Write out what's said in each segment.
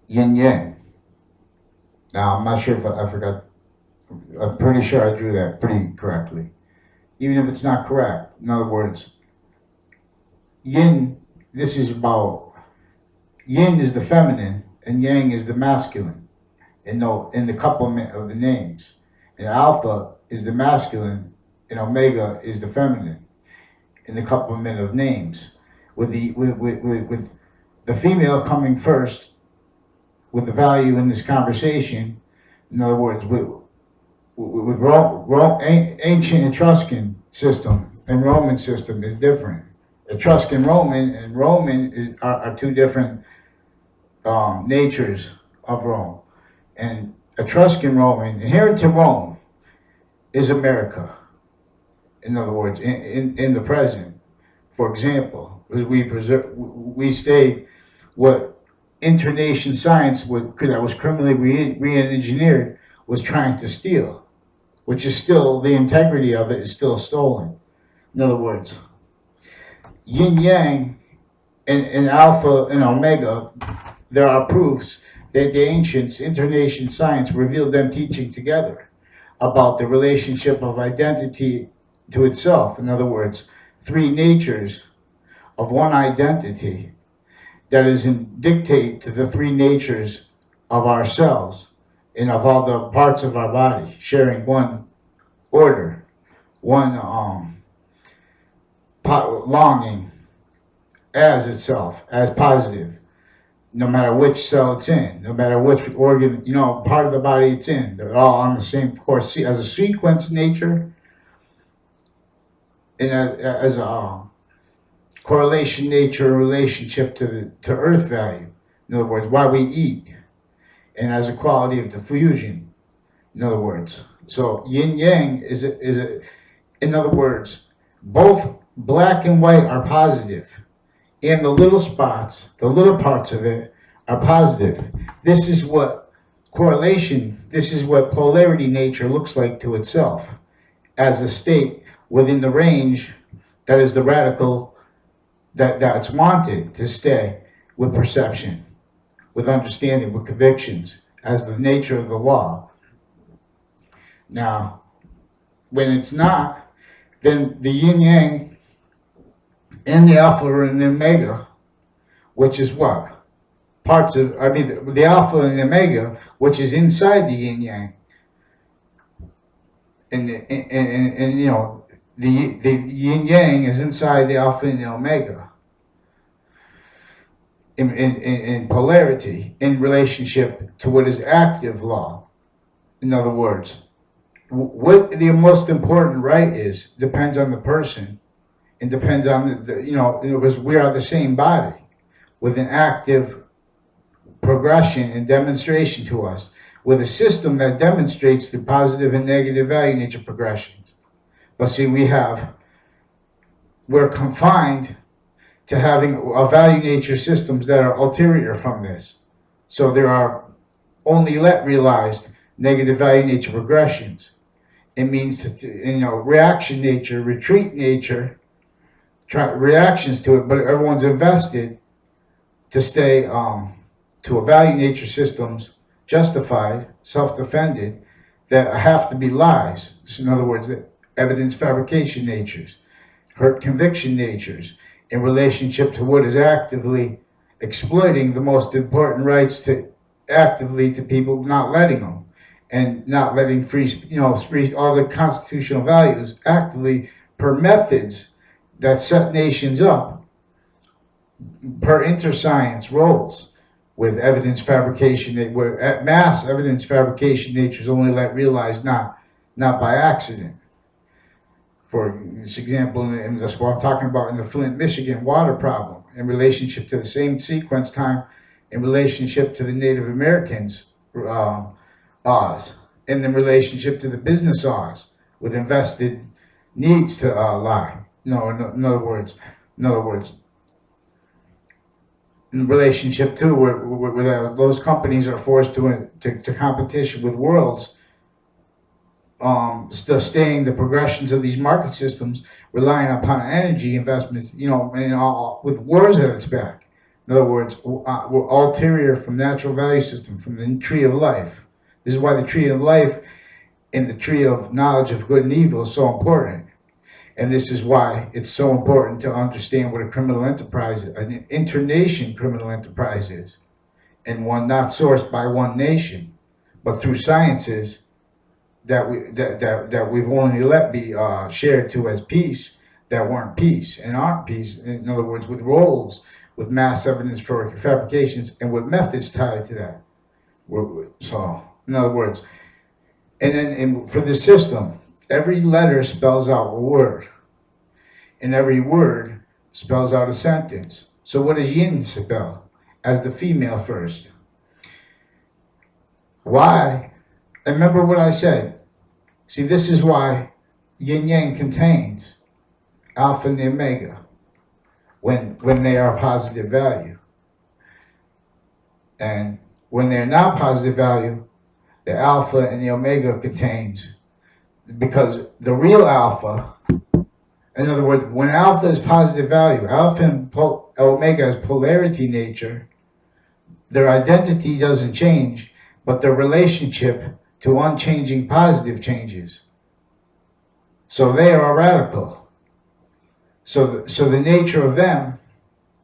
yin yang. Now I'm not sure if I forgot. I'm pretty sure I drew that pretty correctly, even if it's not correct. In other words, yin. This is about yin is the feminine and yang is the masculine. In the couplement of the names, and alpha is the masculine, and omega is the feminine in the couplement of names. With the female coming first with the value in this conversation. In other words, with ancient Etruscan system and Roman system is different. Etruscan Roman and Roman are two different natures of Rome. And Etruscan Roman, inherent to Rome, is America. In other words, in the present. For example, as we stay what internation science that was criminally re-engineered was trying to steal, which is still, the integrity of it is still stolen. In other words, yin yang and alpha and omega, there are proofs that the ancients, internation science, revealed them teaching together about the relationship of identity to itself. In other words, three natures of one identity that is in dictate to the three natures of ourselves and of all the parts of our body, sharing one order, one longing as itself, as positive, no matter which cell it's in, no matter which organ, part of the body it's in. They're all on the same course as a sequence nature and as a correlation nature relationship to earth value. In other words, why we eat, and as a quality of diffusion. In other words, so yin yang in other words, both black and white are positive, and the little spots, the little parts of it are positive. This is what correlation, this is what polarity nature looks like to itself as a state within the range that is the radical that's wanted to stay with perception, with understanding, with convictions, as the nature of the law. Now, when it's not, then the yin yang and the alpha and the omega, which is what? The alpha and the omega, which is inside the yin yang. And the yin yang is inside the alpha and the omega. In polarity, in relationship to what is active law. In other words, what the most important right is depends on the person, and depends on because we are the same body with an active progression and demonstration to us, with a system that demonstrates the positive and negative value nature progressions. But see, we're confined to having a value nature systems that are ulterior from this. So there are only realized negative value nature progressions. It means reaction nature, retreat nature, reactions to it, but everyone's invested to stay to a value nature systems justified, self-defended, that have to be lies. So in other words, evidence fabrication natures, hurt conviction natures, in relationship to what is actively exploiting the most important rights to people, not letting them, and not letting free all the constitutional values actively per methods that set nations up per interscience roles with evidence fabrication, where mass evidence fabrication nature is only realized not by accident. For example, and that's what I'm talking about in the Flint, Michigan water problem, in relationship to the same sequence time, in relationship to the Native Americans laws, and in relationship to the business laws with invested needs to lie. No, in other words, in relationship to where those companies are forced to competition with worlds. Staying the progressions of these market systems, relying upon energy investments, and all with wars at its back. In other words, we're ulterior from natural value system, from the tree of life. This is why the tree of life and the tree of knowledge of good and evil is so important. And this is why it's so important to understand what a criminal enterprise, an internation criminal enterprise is, and one not sourced by one nation, but through sciences that we've only let be shared to as peace, that weren't peace and aren't peace. In other words, with roles, with mass evidence for fabrications, and with methods tied to that. So, in other words, and then for the system, every letter spells out a word, and every word spells out a sentence. So what does yin spell? As the female first. Why? And remember what I said. See, this is why yin yang contains alpha and the omega when they are positive value. And when they're not positive value, the alpha and the omega contains, because the real alpha, in other words, when alpha is positive value, alpha and omega has polarity nature, their identity doesn't change, but their relationship to unchanging positive changes. So they are radical. So the nature of them,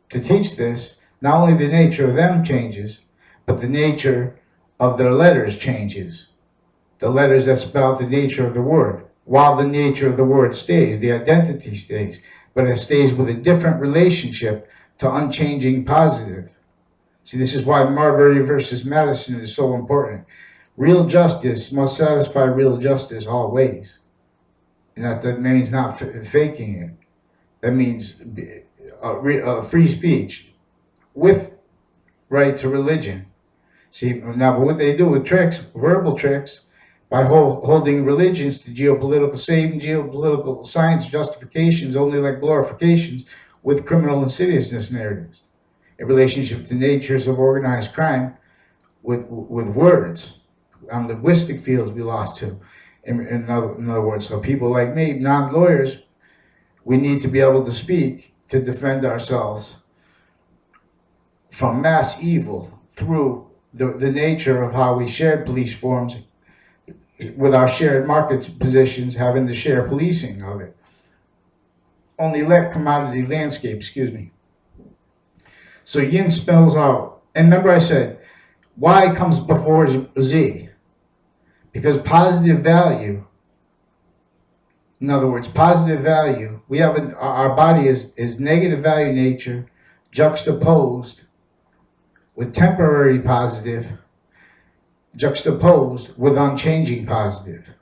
to teach this, not only the nature of them changes, but the nature of their letters changes. The letters that spell out the nature of the word. While the nature of the word stays, the identity stays, but it stays with a different relationship to unchanging positive. See, this is why Marbury versus Madison is so important. Real justice must satisfy real justice always. And that means not faking it. That means free speech with right to religion. See, now, but what they do with tricks, verbal tricks, by holding religions to geopolitical saving, geopolitical science justifications, only like glorifications, with criminal insidiousness narratives, in relationship to natures of organized crime, with words, on linguistic fields we lost to. In other words, so people like me, non-lawyers, we need to be able to speak to defend ourselves from mass evil through the nature of how we shared police forms with our shared market positions, having to share policing of it. Only let commodity landscape, excuse me. So yin spells out, and remember I said, Y comes before Z. Because positive value, in other words, positive value, we have our body is negative value nature juxtaposed with temporary positive, juxtaposed with unchanging positive.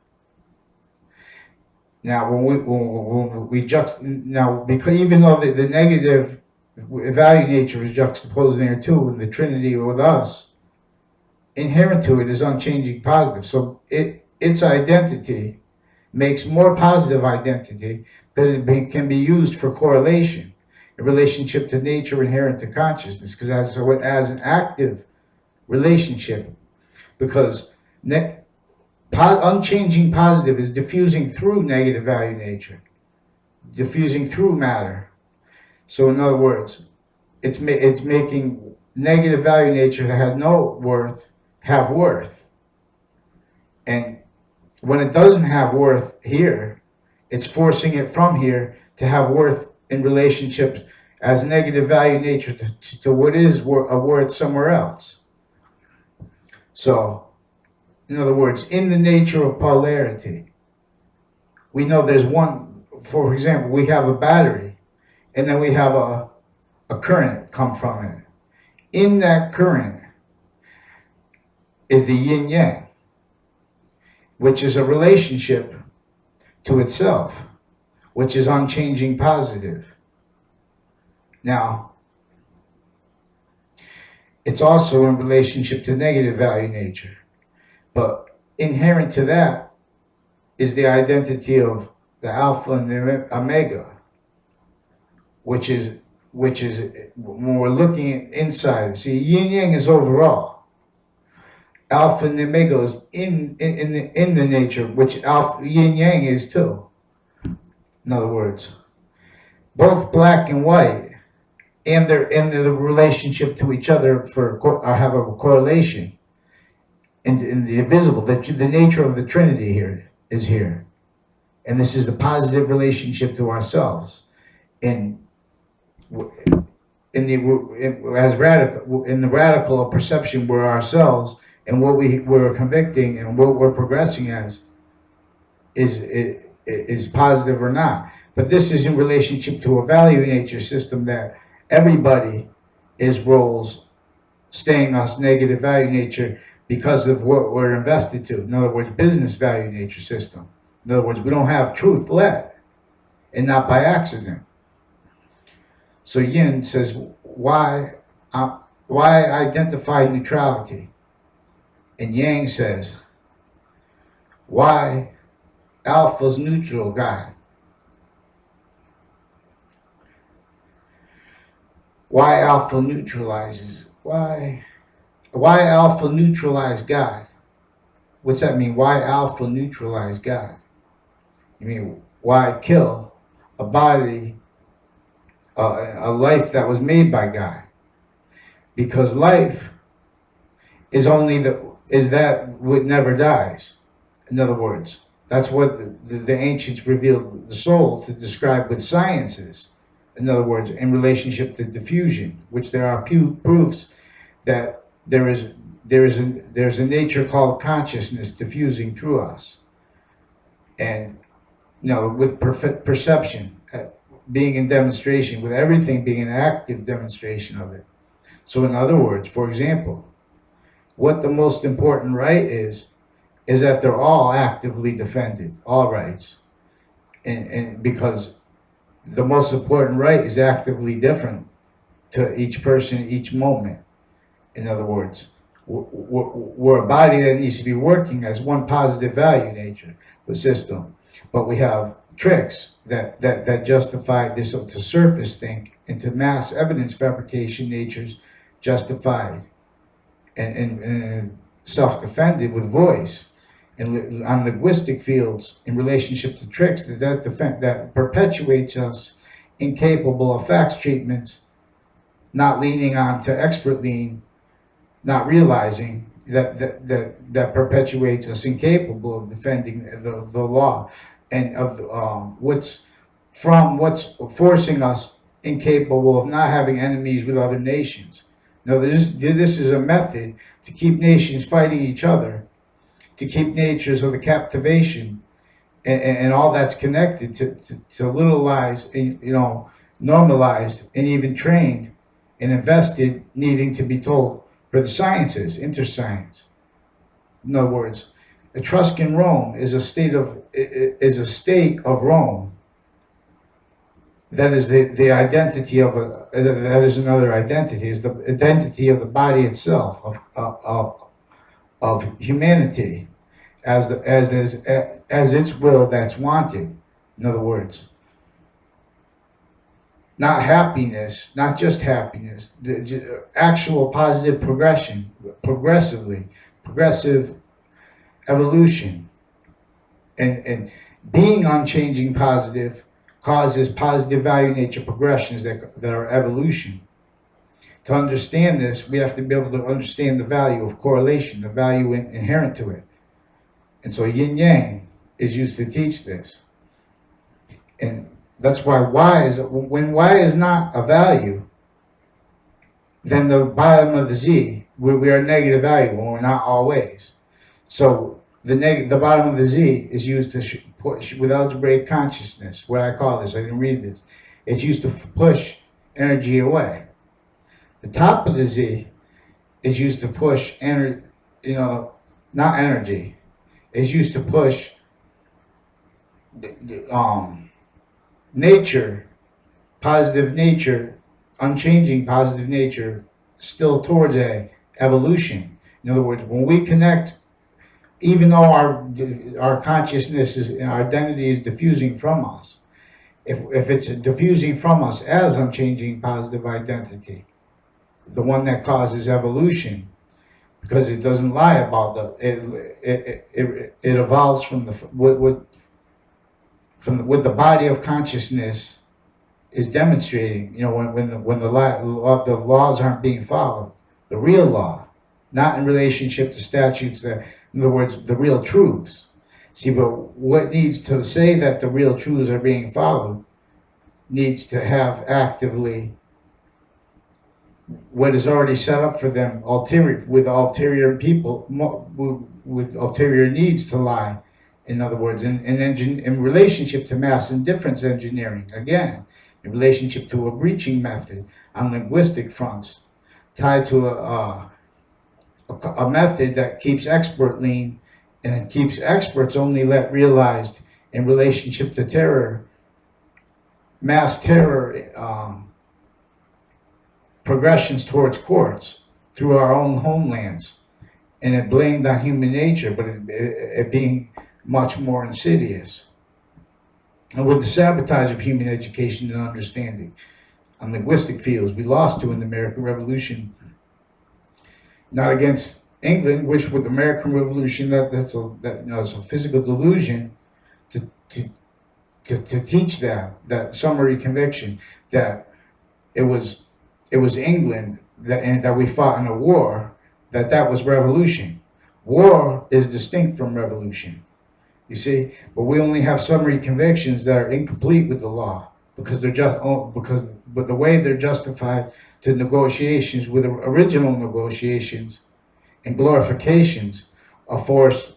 Now, when we because even though the negative value nature is juxtaposed there too, in the Trinity with us, inherent to it is unchanging positive. So its identity makes more positive identity because it can be used for correlation in relationship to nature inherent to consciousness, because as an active relationship, because unchanging positive is diffusing through negative value nature, diffusing through matter. So in other words, it's making negative value nature that had no worth have worth. And when it doesn't have worth here, it's forcing it from here to have worth in relationships as negative value nature to what is a worth somewhere else. So, in other words, in the nature of polarity, we know there's one, for example, we have a battery, and then we have a current come from it. In that current is the yin yang, which is a relationship to itself, which is unchanging positive. Now, it's also in relationship to negative value nature, but inherent to that is the identity of the alpha and the omega, which is when we're looking inside. See, yin yang is overall. Alpha and the omega is in the nature, which alpha yin yang is too. In other words, both black and white and they're in the relationship to each other have a correlation in the invisible. The nature of the Trinity here is here, and this is the positive relationship to ourselves. In in the as radical in the radical of perception, we're ourselves, and what we're convicting and what we're progressing as is positive or not. But this is in relationship to a value nature system that everybody is roles staying us negative value nature because of what we're invested to. In other words, business value nature system. In other words, we don't have truth led, and not by accident. So Yin says, why identify neutrality? And Yang says, why Alpha's neutral God? Why Alpha neutralizes? Why Alpha neutralize God? What's that mean? Why Alpha neutralize God? You mean why kill a body, a life that was made by God? Because life is that what never dies. In other words, that's what the ancients revealed the soul to describe with sciences. In other words, in relationship to diffusion, which there are proofs that there's a nature called consciousness diffusing through us, and with perception being in demonstration, with everything being an active demonstration of it. So, in other words, for example, what the most important right is that they're all actively defended, all rights, and because the most important right is actively different to each person, each moment. In other words, we're a body that needs to be working as one positive value nature, the system. But we have tricks that justify this to surface think into mass evidence fabrication natures justified and self-defended with voice and on linguistic fields in relationship to tricks that perpetuates us incapable of facts treatments, not leaning on to expert lean, not realizing that perpetuates us incapable of defending the law and of what's forcing us incapable of not having enemies with other nations. Now, this is a method to keep nations fighting each other, to keep natures of the captivation and all that's connected to littleize and normalized and even trained and invested, needing to be told for the sciences, interscience. In other words, Etruscan Rome is a state of Rome. That is the identity of that is another identity, is the identity of the body itself, of humanity, as its will that's wanted. In other words, not happiness, not just happiness, actual positive progression, progressive evolution, and being unchanging positive causes positive value nature progressions that are evolution. To understand this, we have to be able to understand the value of correlation, the value inherent to it. And so yin yang is used to teach this. And that's why when y is not a value, then the bottom of the z, we are negative value when we're not always. So the bottom of the z is used to with algebraic consciousness. What I call this, I didn't read this. It's used to push energy away. The top of the z is used to push energy, not energy. It's used to push nature, positive nature, unchanging positive nature, still towards a evolution. In other words, when we connect, even though our consciousness our identity is diffusing from us, if it's diffusing from us as unchanging positive identity, the one that causes evolution, because it doesn't lie about it evolves from with the body of consciousness is demonstrating, when the laws aren't being followed, the real law, not in relationship to statutes that, in other words, the real truths. See, but what needs to say that the real truths are being followed needs to have actively what is already set up for them, ulterior people, with ulterior needs to lie. In other words, in relationship to mass indifference engineering, again, in relationship to a breaching method on linguistic fronts, tied to a method that keeps expert lean and keeps experts only let realized in relationship to terror, mass terror, progressions towards courts through our own homelands, and it blamed on human nature, but it being much more insidious. And with the sabotage of human education and understanding on linguistic fields, we lost to in the American Revolution, not against England, which with the American Revolution, that's a physical delusion to teach that summary conviction that it was England that we fought in a war, that was revolution. War is distinct from revolution, you see. But we only have summary convictions that are incomplete with the law but the way they're justified to negotiations with original negotiations and glorifications of forced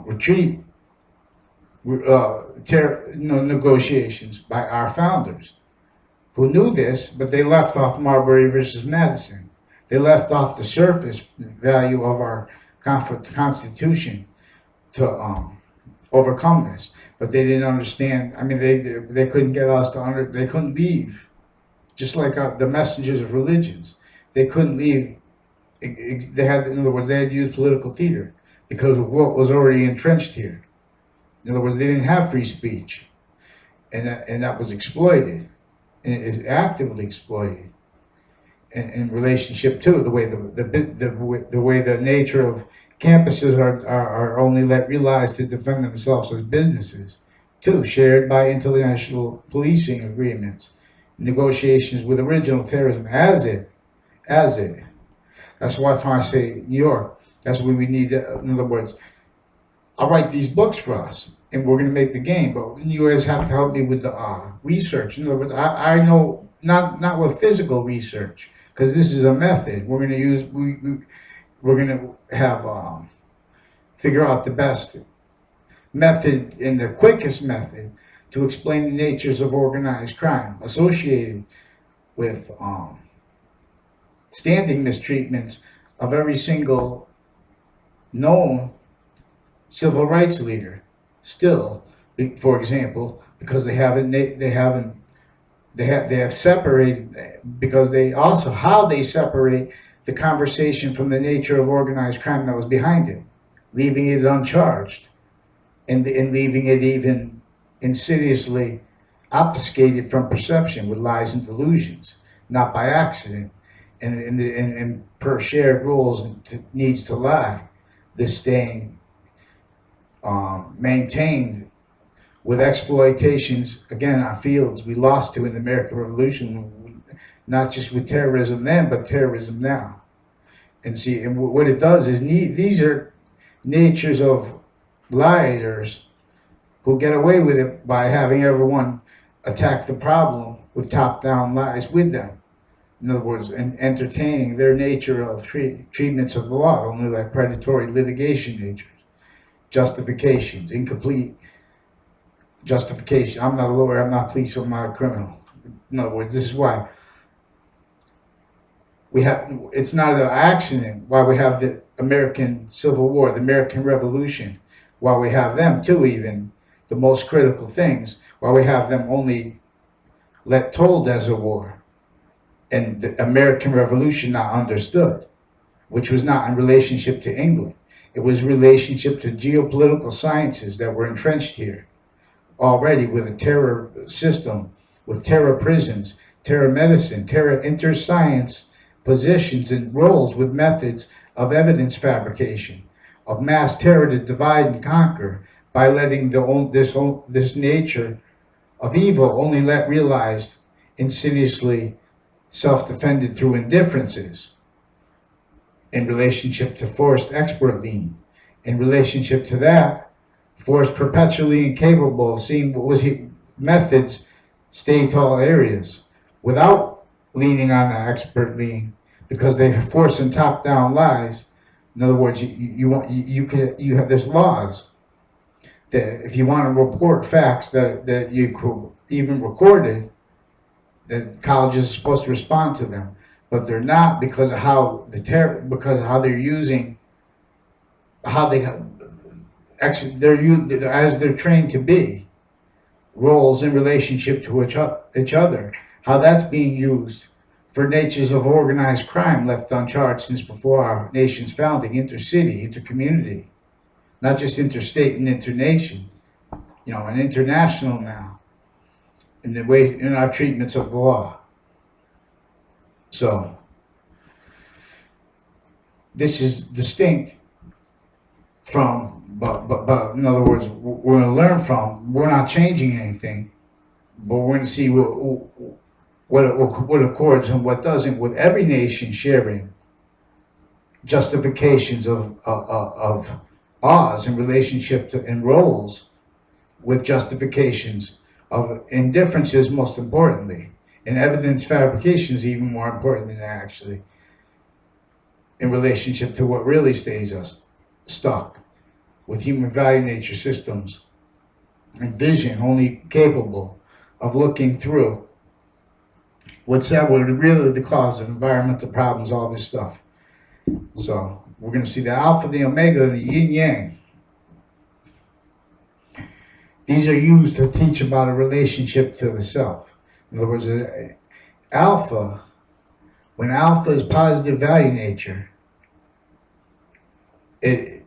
retreat, negotiations by our founders, who knew this, but they left off Marbury versus Madison. They left off the surface value of our Constitution to overcome this. But they didn't understand. I mean, they couldn't get us to they couldn't leave. Just like the messengers of religions. They couldn't leave. They had, in other words, they had to use political theater because of what was already entrenched here. In other words, they didn't have free speech. And that was exploited. And it is actively exploited in relationship to the way the way the nature of campuses are only realized to defend themselves as businesses, too, shared by international policing agreements, negotiations with original terrorism as it. That's why I say New York. That's what we need. In other words, I'll write these books for us, and we're going to make the game. But you guys have to help me with the research. In other words, I know not with physical research, because this is a method we're going to use. We're going to have figure out the best method and the quickest method to explain the natures of organized crime associated with standing mistreatments of every single known civil rights leader. Still, for example, because they have separated, because they also how they separate the conversation from the nature of organized crime that was behind it, leaving it uncharged, and leaving it even insidiously obfuscated from perception with lies and delusions, not by accident, and per shared rules needs to lie. This staying maintained with exploitations, again, our fields we lost to in the American Revolution, not just with terrorism then, but terrorism now. And see, and what it does is these are natures of liars who get away with it by having everyone attack the problem with top-down lies with them. In other words, and entertaining their nature of treatments of the law, only like predatory litigation natures, justifications, incomplete justification. I'm not a lawyer, I'm not police, I'm not a criminal. In other words, this is why it's not an accident why we have the American Civil War, the American Revolution, why we have them too, even the most critical things, why we have them only told as a war, and the American Revolution not understood, which was not in relationship to England. It was relationship to geopolitical sciences that were entrenched here already with a terror system, with terror prisons, terror medicine, terror interscience positions and roles with methods of evidence fabrication, of mass terror to divide and conquer by letting this nature of evil only let realized insidiously self-defended through indifferences in relationship to forced expert lean. In relationship to that, forced perpetually incapable of seeing what was methods stay tall areas without leaning on the expert lean because they force and top down lies. In other words, you have this laws that if you want to report facts that you could even recorded, that colleges are supposed to respond to them, but they're not because of how because of how they're using how they actually they're as they're trained to be roles in relationship to each other. How that's being used for natures of organized crime left uncharged since before our nation's founding, intercity, intercommunity, not just interstate and internation, and international now, in the way in our treatments of the law. So this is distinct from, but in other words, we're going to learn from. We're not changing anything, but we're going to see what accords and what doesn't, with every nation sharing justifications of laws in relationship to and roles with justifications of indifferences, most importantly, and evidence fabrication is even more important than that, actually, in relationship to what really stays us stuck with human value nature systems and vision only capable of looking through what's really the cause of environmental problems, all this stuff. So we're going to see the alpha, the omega, the yin yang. These are used to teach about a relationship to the self. In other words, alpha, when alpha is positive value nature, it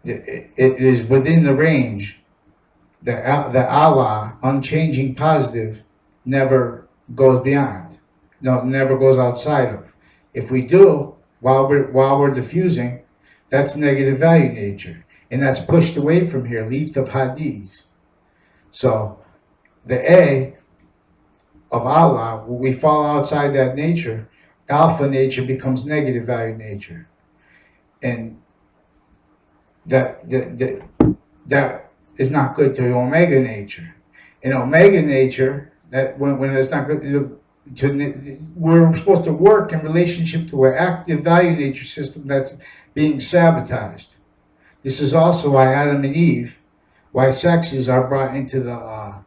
is within the range that Allah, unchanging positive, never goes beyond. No, never goes outside of. If we do, while we're diffusing, that's negative value nature, and that's pushed away from here, leaf of hadith. So the A of Allah, when we fall outside that nature, alpha nature becomes negative value nature, and that is not good to omega nature. In omega nature, that when it's not good we're supposed to work in relationship to an active value nature system that's being sabotaged. This is also why Adam and Eve, why sexes are brought into the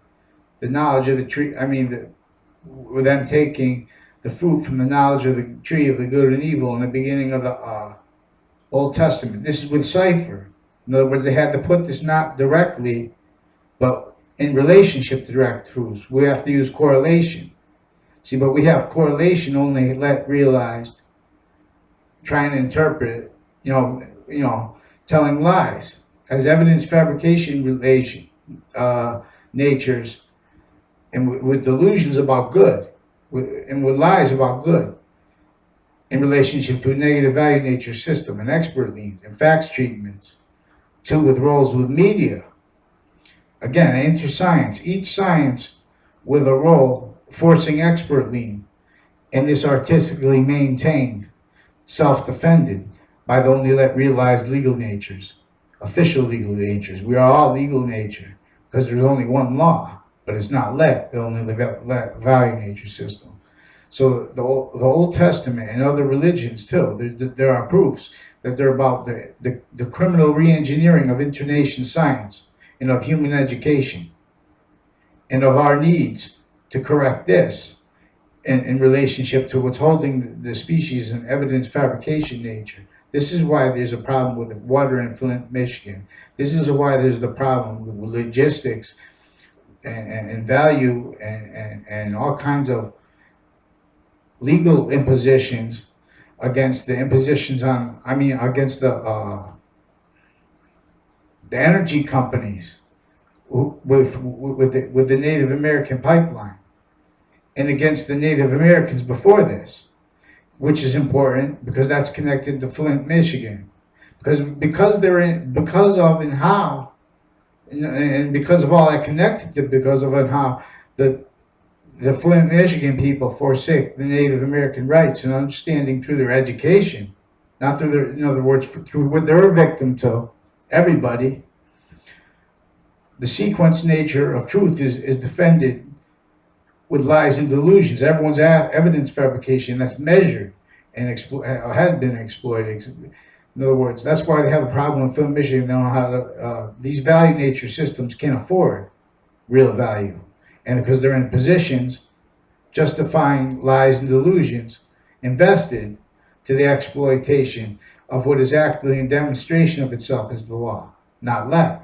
knowledge of the tree. With them taking the fruit from the knowledge of the tree of the good and evil in the beginning of the Old Testament. This is with cipher. In other words, they had to put this not directly, but in relationship to direct truths. We have to use correlation. See, but we have correlation only realized, trying to interpret, telling lies as evidence fabrication natures, and with delusions about good, and with lies about good, in relationship to a negative value nature system and expert leans and facts treatments. Two, with roles with media. Again, inter-science, each science with a role forcing expert lean, and this artistically maintained, self-defended by the only realized legal natures, official legal natures. We are all legal nature because there's only one law, but it's not the only value nature system. So the Old Testament and other religions too, there are proofs that they're about the criminal re-engineering of internation science and of human education and of our needs to correct this in relationship to what's holding the species in evidence fabrication nature. This is why there's a problem with the water in Flint, Michigan. This is why there's the problem with logistics and value and all kinds of legal impositions against the impositions against the energy companies with the Native American pipeline, and against the Native Americans before this, which is important because that's connected to Flint, Michigan, because of and how And because of all that connected to, because of how the Flint, Michigan people forsake the Native American rights and understanding through their education, not through their, in other words, through what they're a victim to, everybody. The sequence nature of truth is defended with lies and delusions. Everyone's evidence fabrication that's measured and had been exploited. In other words, that's why they have a problem with Flint, Michigan. They don't know how to, these value nature systems can't afford real value. And because they're in positions justifying lies and delusions invested to the exploitation of what is actually a demonstration of itself as the law, not let.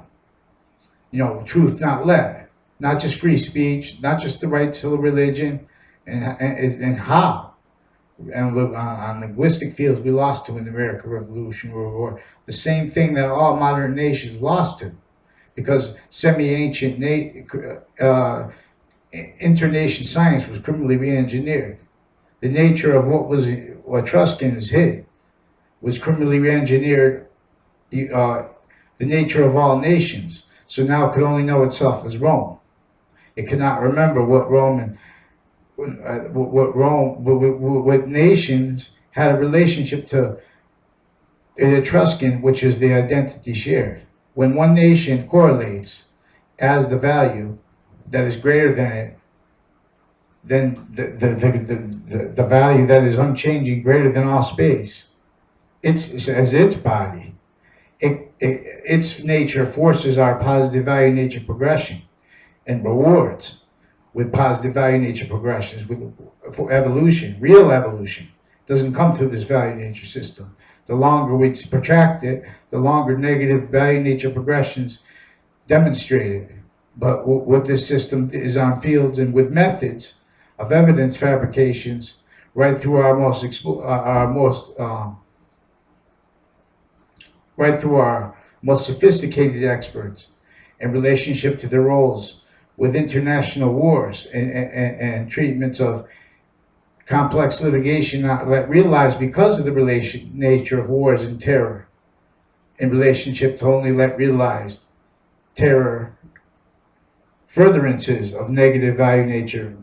Truth, not let. Not just free speech, not just the right to religion, and how. And on linguistic fields, we lost to in the American Revolution or the same thing that all modern nations lost to, because semi-ancient internation science was criminally re-engineered. The nature of what Etruscans hid was criminally re-engineered. The nature of all nations. So now it could only know itself as Rome. It cannot remember what nations had a relationship to the Etruscan, which is the identity shared. When one nation correlates as the value that is greater than it, then the value that is unchanging, greater than all space, it's as its body. Its nature forces our positive value nature progression and rewards with positive value nature progressions, for evolution, real evolution. It doesn't come through this value nature system. The longer we protract it, the longer negative value nature progressions demonstrate it. But what this system is on fields and with methods of evidence fabrications, right through our most sophisticated experts in relationship to their roles with international wars and treatments of complex litigation not realized because of the nature of wars and terror, in relationship to only realized terror, furtherances of negative value nature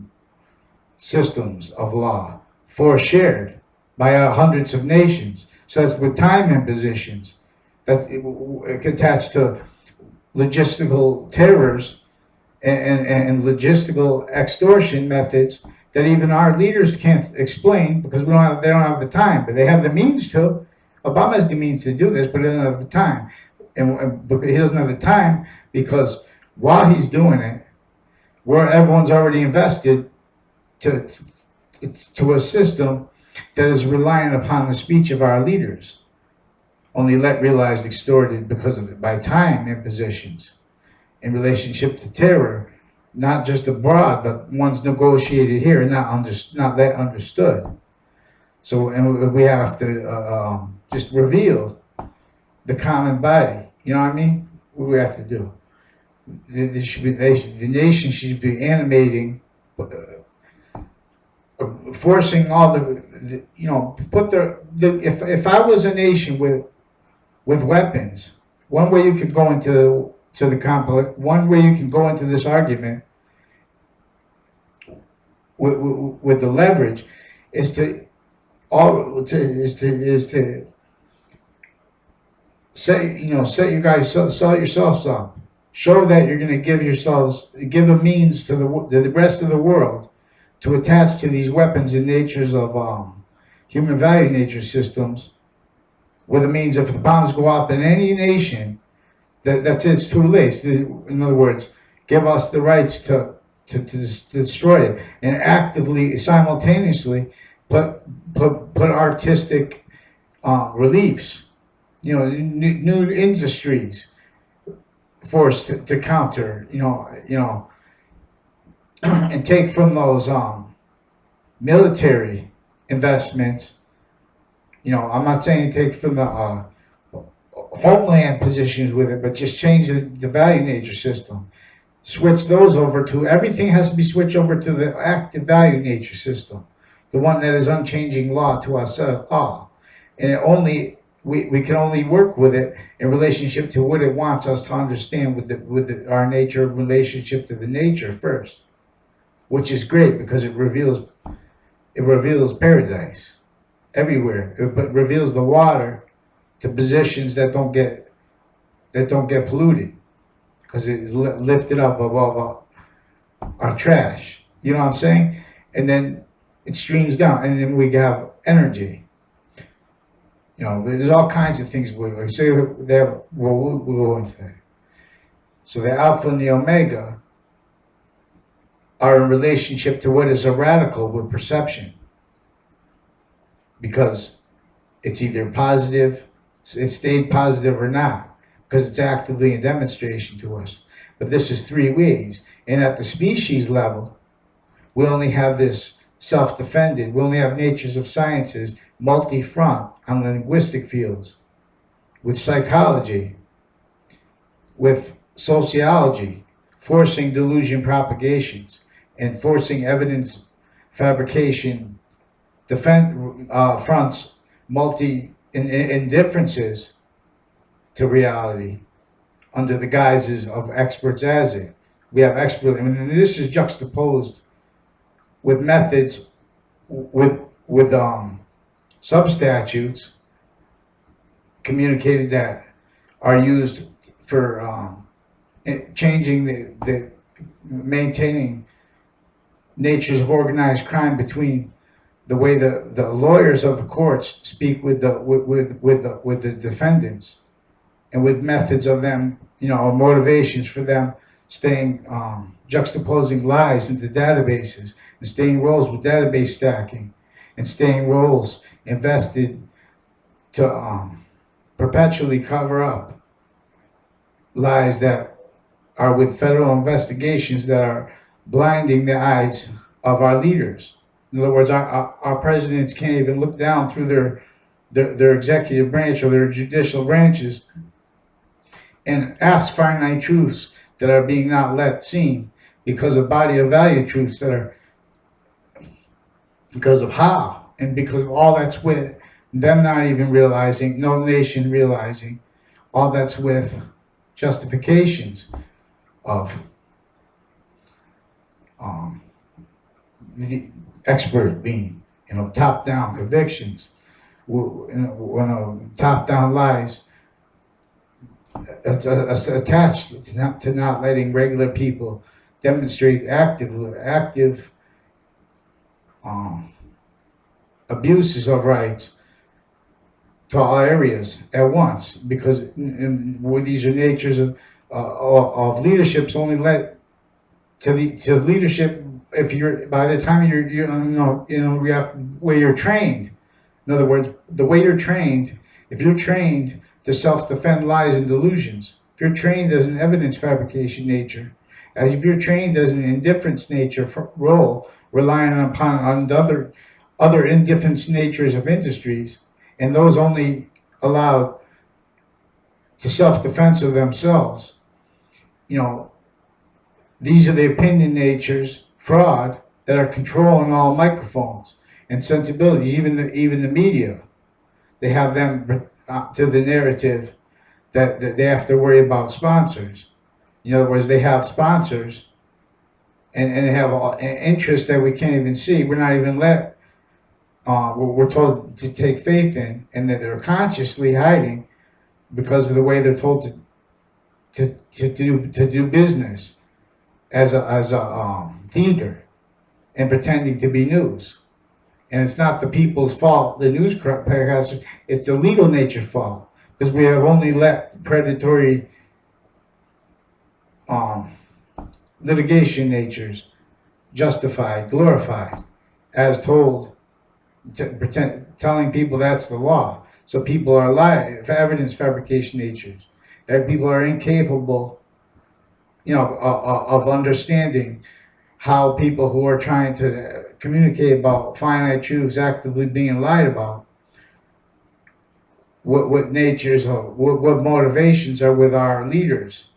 systems of law, shared by hundreds of nations. So that's with time impositions that's attached to logistical terrors and logistical extortion methods that even our leaders can't explain because they don't have the time, but they have the means to. Obama has the means to do this, but he doesn't have the time. And he doesn't have the time because while he's doing it, where everyone's already invested to a system that is reliant upon the speech of our leaders, only realized extorted because of it by time impositions in relationship to terror, not just abroad, but ones negotiated here and not that understood. So, and we have to just reveal the common body. You know what I mean? What we have to do. The nation should be animating, forcing all if I was a nation with weapons, one way you could go into the conflict, one way you can go into this argument with the leverage is to set you guys, sell yourselves up, show that you're going to give a means to the rest of the world to attach to these weapons and natures of human value nature systems, with a means if the bombs go up in any nation, that's it, it's too late. In other words, give us the rights to destroy it, and actively, simultaneously, put artistic reliefs, new industries forced to counter, and take from those military investments. I'm not saying take from the homeland positions with it, but just change the value nature system. Switch those over to, everything has to be switched over to the active value nature system, the one that is unchanging law to us all. And it only we can only work with it in relationship to what it wants us to understand our nature relationship to the nature first, which is great because it reveals paradise everywhere. It reveals the water to positions that don't get polluted because it is lifted up above our trash. You know what I'm saying? And then it streams down, and then we have energy. You know, there's all kinds of things. Like say they have, we'll go into that. So the alpha and the omega are in relationship to what is a radical with perception, because it's either positive, it stayed positive or not, because it's actively a demonstration to us. But this is three waves, and at the species level, we only have this self-defended. We only have natures of sciences, multi-front on linguistic fields, with psychology, with sociology, forcing delusion propagations, and forcing evidence fabrication fronts in differences to reality under the guises of experts as it. We have experts, I mean, this is juxtaposed with methods, with substatutes communicated that are used for changing the maintaining natures of organized crime between the way the lawyers of the courts speak with the defendants, and with methods of them, you know, or motivations for them staying juxtaposing lies into databases, and staying roles with database stacking, and staying roles invested to perpetually cover up lies that are with federal investigations that are blinding the eyes of our leaders. In other words, our presidents can't even look down through their executive branch or their judicial branches and ask finite truths that are being not let seen because of body of value truths that are, because of how, and because of all that's with them not even realizing, no nation realizing, all that's with justifications of the expert being, you know, top-down convictions, when top-down lies attached to not letting regular people demonstrate active abuses of rights to all areas at once, because these are natures of leaderships only led to leadership if you're, by the time you're you know you have where you're trained. In other words, the way you're trained, if you're trained to self-defend lies and delusions, if you're trained as an evidence fabrication nature, as if you're trained as an indifference nature role, relying upon other indifference natures of industries, and those only allowed to self-defense of themselves, you know, these are the opinion natures, fraud, that are controlling all microphones and sensibilities, even the media. They have them to the narrative that they have to worry about sponsors. In other words, they have sponsors, and they have interests that we can't even see. We're not even we're told to take faith in, and that they're consciously hiding because of the way they're told to do business as a theater, and pretending to be news. And it's not the people's fault, the newscasters, it's the legal nature fault, because we have only let predatory litigation natures justified, glorified, as told, telling people that's the law. So people are evidence fabrication natures. That people are incapable, you know, of understanding how people who are trying to communicate about finite truths actively being lied about, what natures or what motivations are with our leaders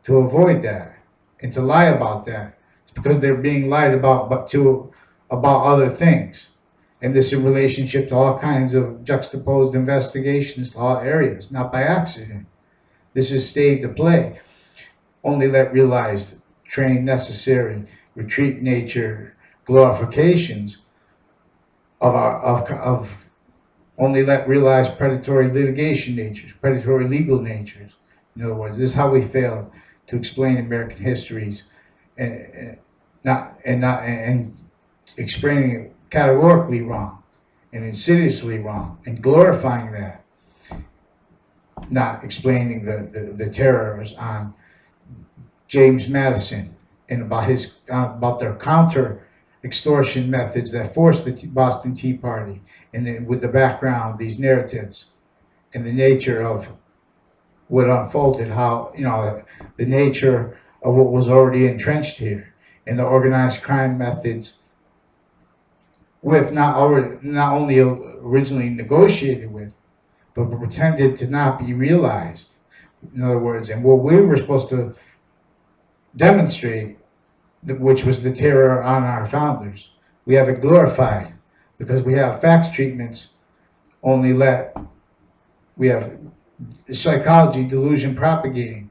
to avoid that and to lie about that. It's because they're being lied about, about other things. And this in relationship to all kinds of juxtaposed investigations to all areas, not by accident. This is stayed to play. Only let realized, train necessary, retreat nature, glorifications of only let realized predatory litigation natures, predatory legal natures. In other words, this is how we fail to explain American histories, and not explaining it categorically wrong and insidiously wrong and glorifying that, not explaining the terrors on James Madison and about their counter extortion methods that forced the Boston Tea Party, and then with the background, these narratives, and the nature of what unfolded, how, the nature of what was already entrenched here, and the organized crime methods with not only originally negotiated with, but pretended to not be realized. In other words, and what we were supposed to demonstrate, which was the terror on our founders, we have it glorified because we have facts treatments. We have psychology delusion propagating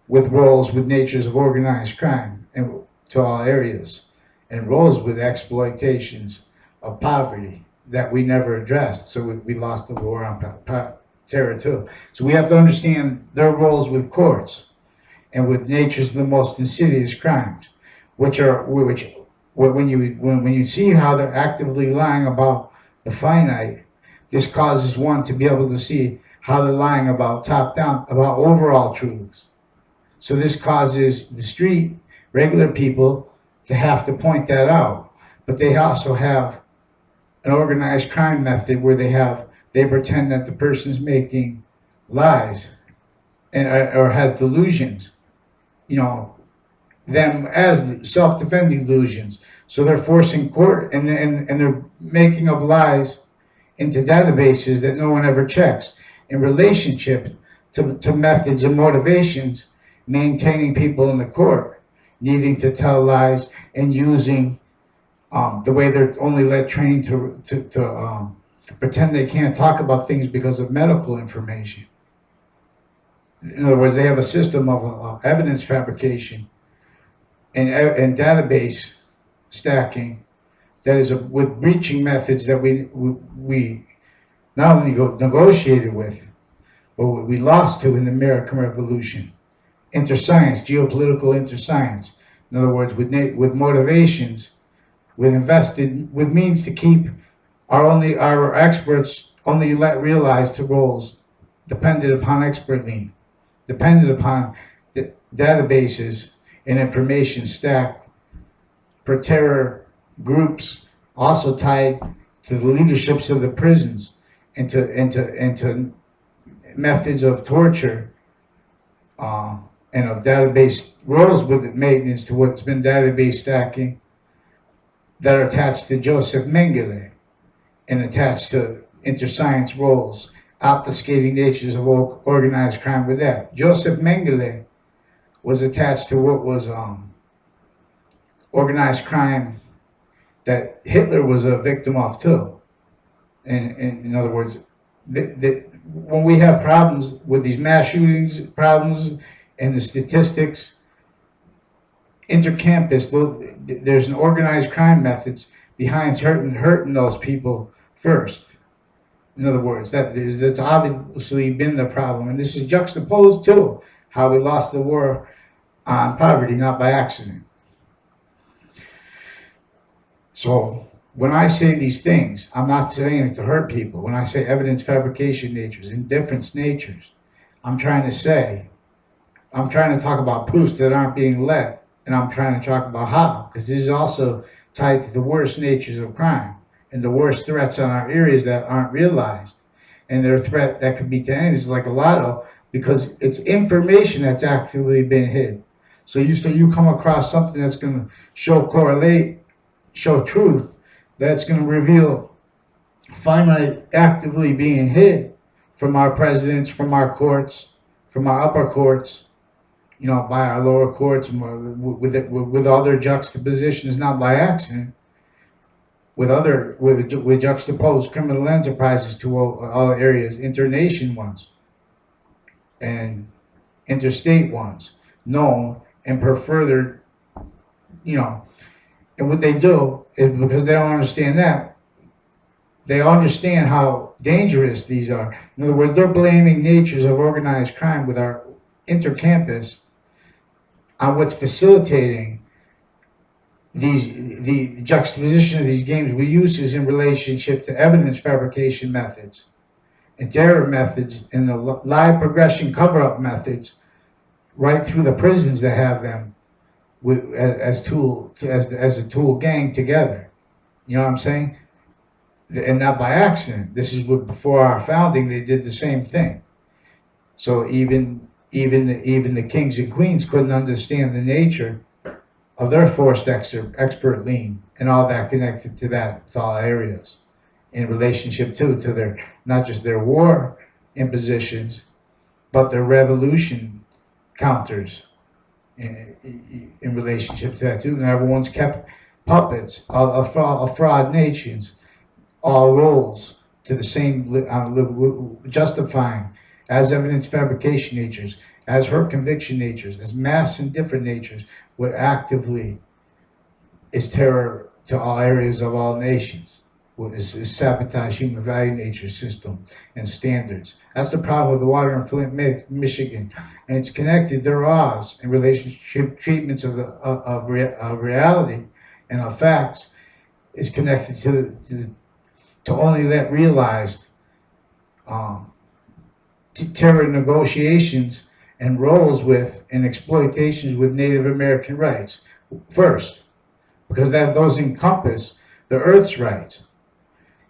with roles with natures of organized crime and to all areas, and roles with exploitations of poverty that we never addressed. So we lost the war on terror too. So we have to understand their roles with courts and with natures of the most insidious crimes, which when you see how they're actively lying about the finite, this causes one to be able to see how they're lying about top down, about overall truths. So this causes the street, regular people, to have to point that out. But they also have an organized crime method where they pretend that the person's making lies or has delusions, them as self-defending delusions. So they're forcing court and they're making up lies into databases that no one ever checks in relationship to methods and motivations, maintaining people in the court, needing to tell lies and using the way they're only trained to pretend they can't talk about things because of medical information. In other words, they have a system of evidence fabrication and database stacking that is with breaching methods that we not only negotiated with, but we lost to in the American Revolution. Interscience, geopolitical interscience. In other words, with motivations, with means to keep our experts only let realized to roles dependent upon expert lean, dependent upon the databases and information stacked for terror groups, also tied to the leaderships of the prisons and to methods of torture and of database roles with maintenance to what's been database stacking that are attached to Joseph Mengele and attached to interscience roles, obfuscating natures of organized crime with that. Joseph Mengele was attached to what was organized crime that Hitler was a victim of too. And in other words, when we have problems with these mass shootings problems and the statistics, intercampus, there's an organized crime methods behind hurting those people first. In other words, that's obviously been the problem. And this is juxtaposed to how we lost the war on poverty, not by accident. So when I say these things, I'm not saying it to hurt people. When I say evidence fabrication natures, indifference natures, I'm trying to talk about proofs that aren't being let, and I'm trying to talk about how, because this is also tied to the worst natures of crime and the worst threats on our areas that aren't realized. And they're a threat that could be to enemies like a lotto, because it's information that's actually been hid. So you come across something that's going to show truth, that's going to reveal finite actively being hid from our presidents, from our courts, from our upper courts, by our lower courts, with all their juxtapositions, not by accident. with juxtaposed criminal enterprises to all areas, internation ones and interstate ones, known and per further, you know. And what they do is, because they don't understand that, they understand how dangerous these are. In other words, they're blaming natures of organized crime with our intercampus on what's facilitating the juxtaposition of these games we use is in relationship to evidence fabrication methods and terror methods and the live progression cover-up methods right through the prisons that have them as a tool gang together. You know what I'm saying? And not by accident. This is what before our founding they did the same thing. So even the kings and queens couldn't understand the nature of their forced expert lean and all that connected to all areas in relationship to their, not just their war impositions, but their revolution counters in relationship to that too. And everyone's kept puppets of fraud nations, all roles to the same, justifying as evidence fabrication natures, as hurt conviction natures, as mass and different natures, what actively is terror to all areas of all nations, what is sabotage human value nature system and standards. That's the problem with the water in Flint, Michigan, and it's connected. Their laws and relationship treatments of reality and of facts is connected to only that realized terror negotiations and roles with and exploitations with Native American rights first, because those encompass the Earth's rights,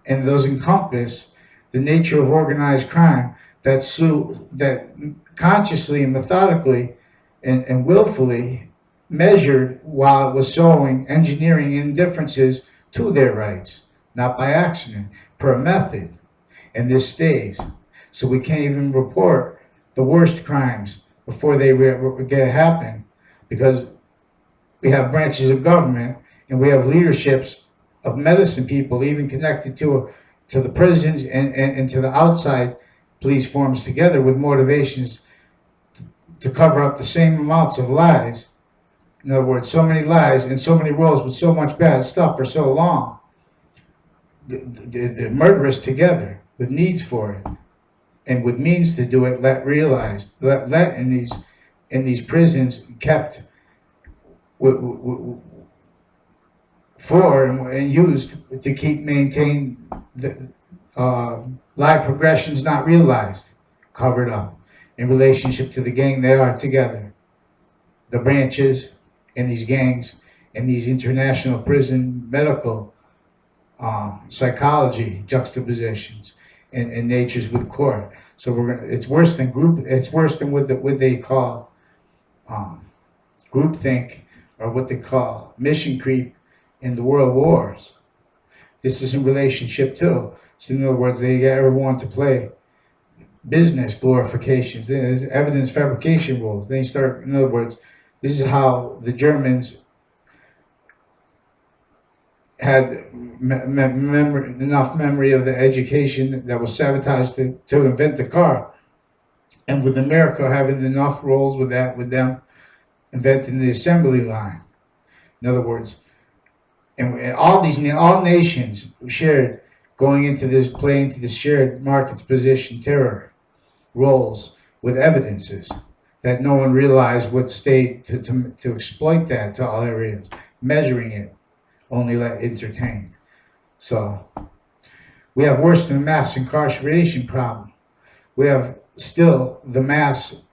and those encompass the nature of organized crime that consciously and methodically and willfully measured while it was sowing engineering indifferences to their rights, not by accident, per method. And this stays. So we can't even report the worst crimes before they happen, because we have branches of government and we have leaderships of medicine people even connected to the prisons and to the outside police forms together with motivations to cover up the same amounts of lies. In other words, so many lies and so many roles with so much bad stuff for so long. They're murderous together with needs for it and with means to do it. Let in these prisons kept for and used to maintain the live progressions not realized, covered up in relationship to the gang they are together. The branches in these gangs and these international prison medical psychology juxtapositions and natures with court. So it's worse than group. It's worse than what they call groupthink, or what they call mission creep in the world wars. This is in relationship to. So in other words, they get everyone to play business glorifications. There's evidence fabrication rules. They start. In other words, this is how the Germans had enough memory of the education that was sabotaged to invent the car, and with America having enough roles with them inventing the assembly line. In other words, and all nations shared going into this, playing to the shared markets position terror roles with evidences that no one realized what state to exploit that to all areas, measuring it only let entertained. So we have worse than the mass incarceration problem. We have still the mass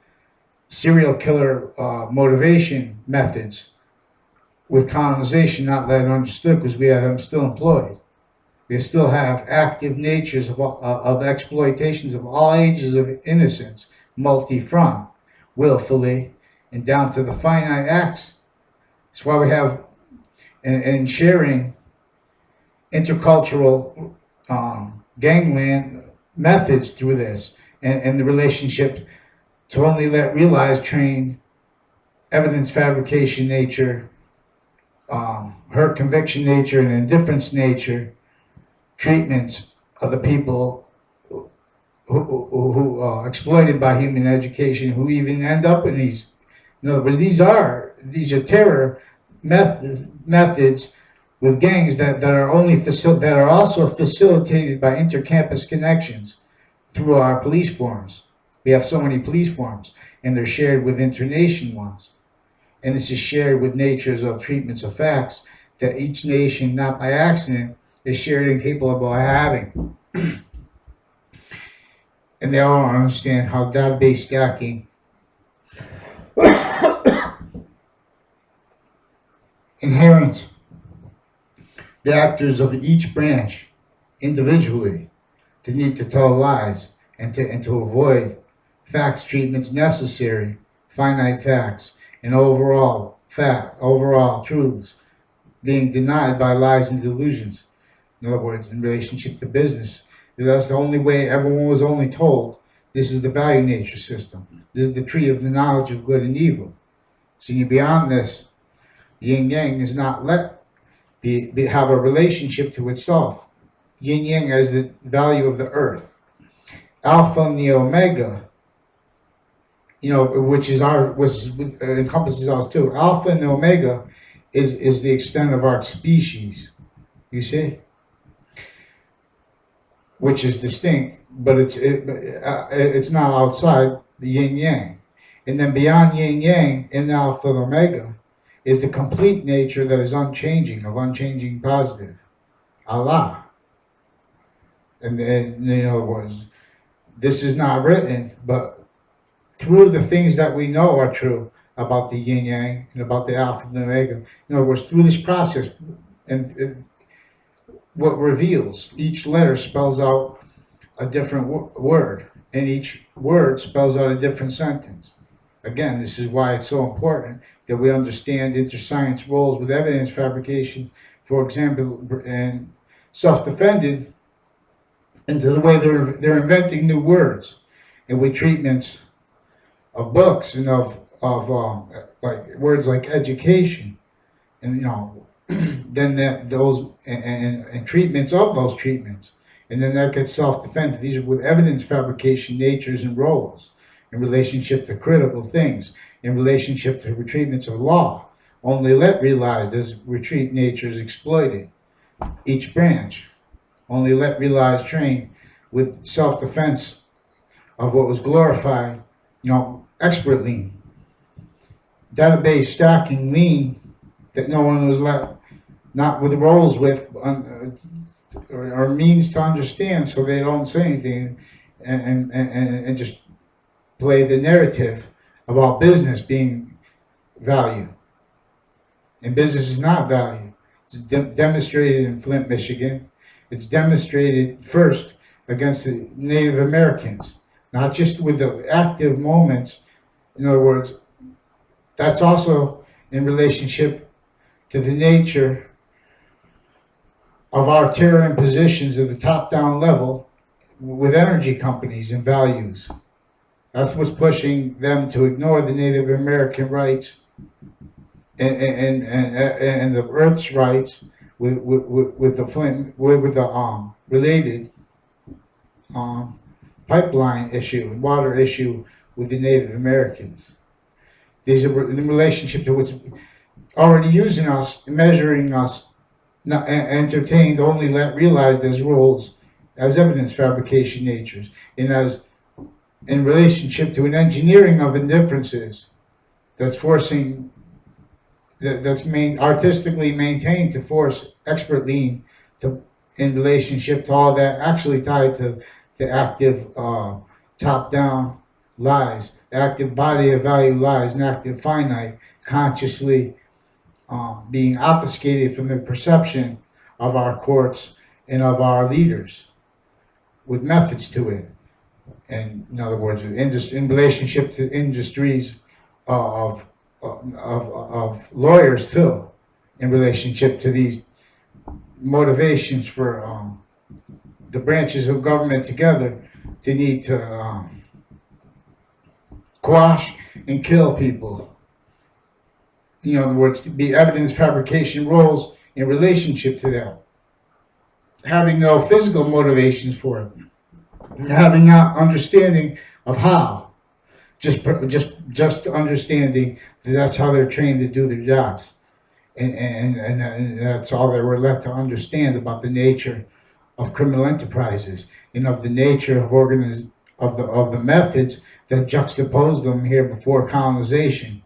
serial killer motivation methods with colonization not let understood, because we have them still employed. We still have active natures of exploitations of all ages of innocence, multi-front, willfully, and down to the finite acts. That's why we have and sharing intercultural gangland methods through this, and the relationship to only let realized trained evidence fabrication nature hurt conviction nature and indifference nature treatments of the people who are exploited by human education, who even end up in these. In other words, these are terror methods with gangs that are that are also facilitated by intercampus connections through our police forms. We have so many police forms, and they're shared with internation ones. And this is shared with natures of treatments of facts that each nation, not by accident, is shared and capable of having. And they all understand how database stacking inherent the actors of each branch individually to need to tell lies and to avoid facts treatments necessary, finite facts, and overall truths being denied by lies and delusions. In other words, in relationship to business, that's the only way everyone was only told. This is the value nature system. This is the tree of the knowledge of good and evil. So beyond this, yin yang is not let have a relationship to itself. Yin yang as the value of the earth. Alpha and the omega, which encompasses us too. Alpha and the omega is the extent of our species. You see, which is distinct, but it's not outside the yin yang. And then beyond yin yang in the alpha and omega is the complete nature that is unchanging, of unchanging positive, Allah. And then, this is not written, but through the things that we know are true about the yin yang and about the alpha and the omega, in other words, through this process, and what reveals, each letter spells out a different word, and each word spells out a different sentence. Again, this is why it's so important that we understand interscience roles with evidence fabrication, for example, and self-defended, into the way they're inventing new words, and with treatments of books and of like words like education, and then those and treatments of those treatments, and then that gets self-defended. These are with evidence fabrication natures and roles in relationship to critical things, in relationship to treatments of law. Only let realized as retreat natures exploited each branch. Only let realized train with self-defense of what was glorified, expert lean. Database stacking lean that no one was not with roles with or means to understand, so they don't say anything and just play the narrative about business being value. And business is not value. It's demonstrated in Flint, Michigan. It's demonstrated first against the Native Americans, not just with the active moments. In other words, that's also in relationship to the nature of our terror impositions at the top-down level with energy companies and values. That's what's pushing them to ignore the Native American rights and the Earth's rights with the related pipeline issue and water issue with the Native Americans. These are in relationship to what's already using us, measuring us, not entertained, only realized as rules, as evidence fabrication natures, and as in relationship to an engineering of indifferences that's forcing, that's artistically maintained to force expert lean to in relationship to all that actually tied to the active top-down lies, active body of value lies, and active finite consciously being obfuscated from the perception of our courts and of our leaders with methods to it. And in other words, in relationship to industries of lawyers too, in relationship to these motivations for the branches of government together to need to quash and kill people in other words, to be evidence fabrication roles in relationship to them, having no physical motivations for it, having no understanding of how, just understanding that that's how they're trained to do their jobs, and that's all they were left to understand about the nature of criminal enterprises and of the nature of of the methods that juxtapose them here before colonization,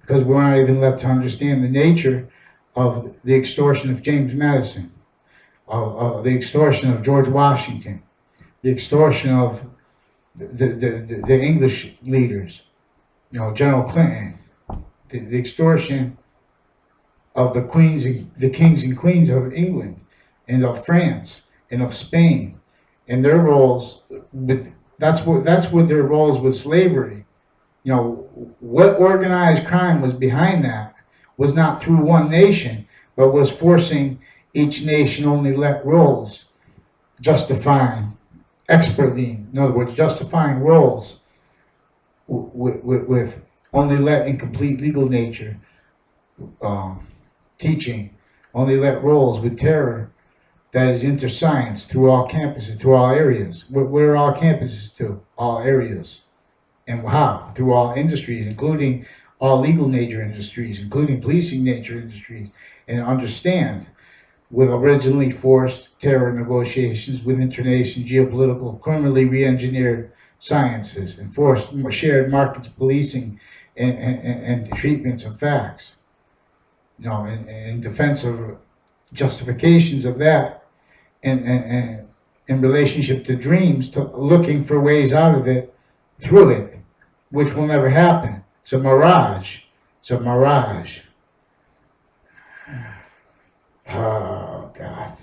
because we're not even left to understand the nature of the extortion of James Madison, of the extortion of George Washington, the extortion of the English leaders, General Clinton, the extortion of the kings and queens of England and of France and of Spain, and their roles with that's what their roles with slavery. What organized crime was behind that was not through one nation, but was forcing each nation only let roles, justifying expertly, in other words, justifying roles with only let incomplete legal nature, teaching, only let roles with terror that is inter-science through all campuses, through all areas. Where are all campuses to? All areas. And how? Through all industries, including all legal nature industries, including policing nature industries, and understand with originally forced terror negotiations with internation geopolitical, criminally re-engineered sciences, and forced shared markets policing and treatments of facts. In defense of justifications of that, and in relationship to dreams, to looking for ways out of it through it, which will never happen. It's a mirage. It's a mirage. Oh, God.